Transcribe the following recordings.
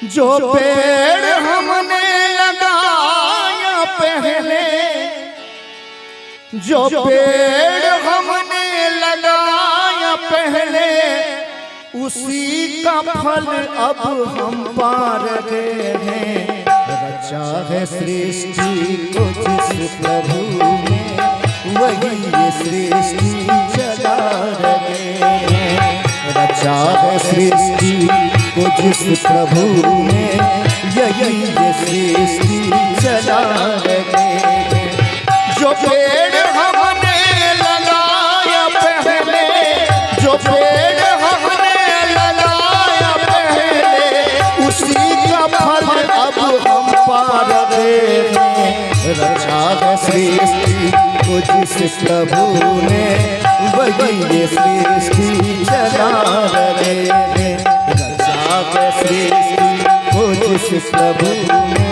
जो पेड़ हमने लगाया पहले, जो पेड़ हमने लगाया पहले, उसी का फल अब हम पा रहे हैं। रचा है सृष्टि को जिस प्रभु ने, वही ये सृष्टि चला रहे हैं। रचा है सृष्टि को जिस प्रभु ने, यही ये सृष्टि चला रहे हैं। जो पेड़ हमने लगाया पहले, जो पेड़ हमने लगाया पहले, उसी का फल अब हम पा रहे हैं। रचा है सृष्टि को जिस प्रभु ने, वही ये सृष्टि चला रहे हैं। रचा है सृष्टि को जिस प्रभु ने,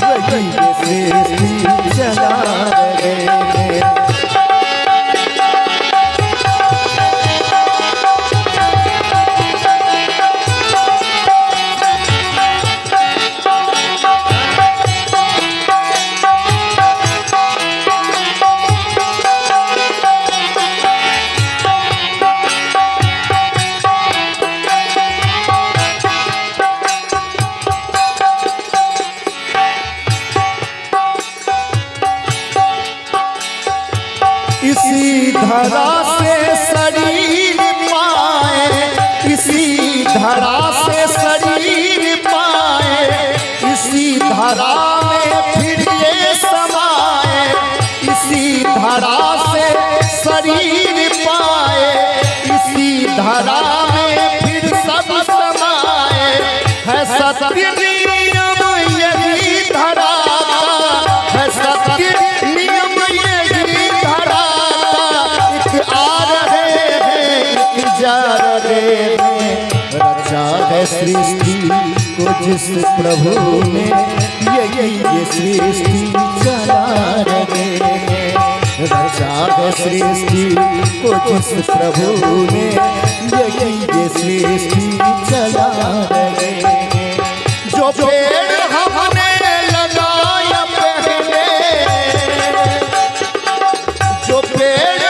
वही ये सृष्टि चला रहे हैं। इसी धरा से शरीर पाए, इसी धरा से शरीर पाए, इसी धरा में फिर ये समाए। इसी धरा से शरीर पाए, इसी धरा में फिर सब समाए। है सत्य नियम यही धरा, है सत्य नियम यही धरा। आ रहे हैं जा रहे हैं। रचा है सृष्टि को जिस प्रभु ने, यही ये सृष्टि चला रहे हैं। रचा है सृष्टि को जिस प्रभु ने, यही ये सृष्टि चला रहे हैं। जो पेड़ हमने लगाया पहले, जो पेड़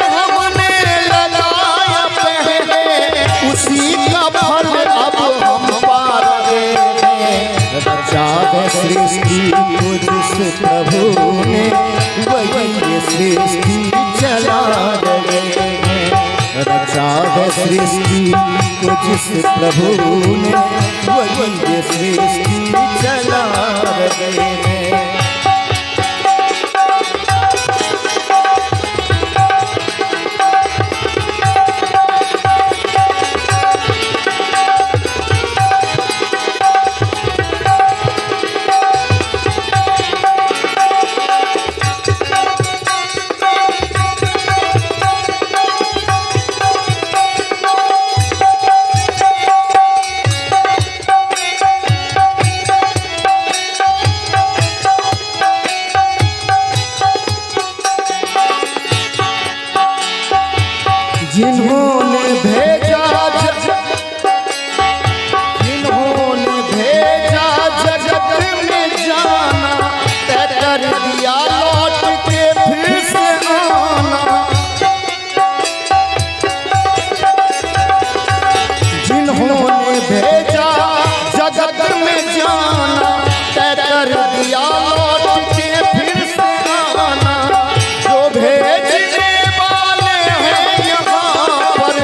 उसी का फल अब हम पा रहे हैं। रचा है सृष्टि को जिस प्रभु ने, वही ये सृष्टि चला रहे हैं। रचा है सृष्टि को जिस प्रभु ने, वही ये सृष्टि चला रहे हैं। जिन्होंने भेजा जिन्होंने भेजा जगत में जाना, तय कर दिया लौट के फिर से आना। जिन्होंने भेजा जगत में जाना, तय कर दिया लौट के फिर से आना। जो भेजने वाले हैं यहाँ पर,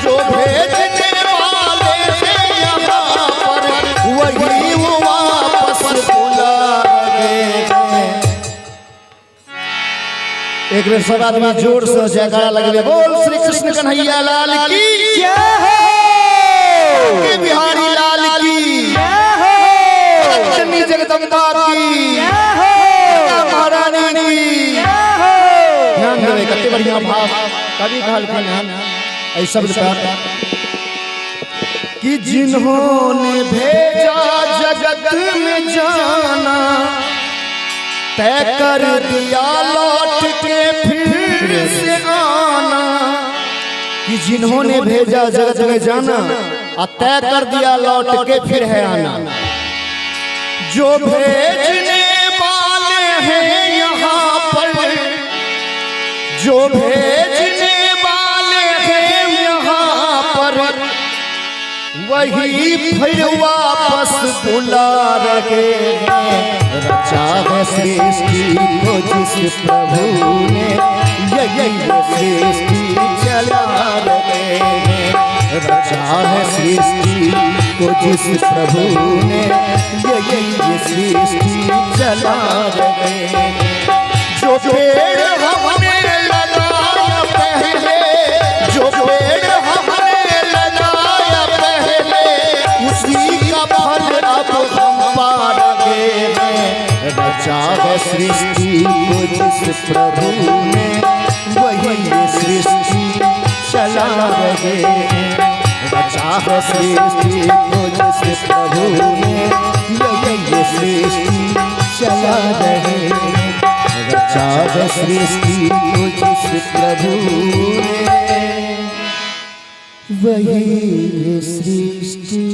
जो भेजने वाले हैं यहाँ पर, वही वो वापस बुला रहे हैं। एक बार सब आदमी जोर से जयकारा लगे, बोल श्री कृष्ण कन्हैया लाल की जय हो, बिहारी लाल की जय हो, चन्नी जगदम्बा की जय हो, महारानी की जय हो। ध्यान देवे कते बढ़िया भाव कभी कहल ऐसा कि जिन्होंने भेजा जगत में जाना, तय कर दिया लौट के फिर से आना। कि जिन्होंने भेजा जगत में जाना और तय कर दिया लौट के फिर है आना। जो भेजने वाले हैं यहाँ पर, जो भेजने वाले हैं यहाँ पर, वही फिर वापस बुला रहे हैं। रचा है सृष्टि को जिस प्रभु ने, यही सृष्टि चला रहे हैं। रचा है सृष्टि को जिस प्रभु ने, यही सृष्टि चला रहे हैं। जो पेड़ हमने लगाया पहले, जो पेड़ हमने लगाया पहले, उसी का फल अब हम पा रहे हैं। रचा है सृष्टि को जिस प्रभु ने, वही सृष्टि चला रहे हैं। रचा है सृष्टि को जिस प्रभु ने, यही सृष्टि चला रहे हैं। रचा है सृष्टि को जिस प्रभु ने, वही सृष्टि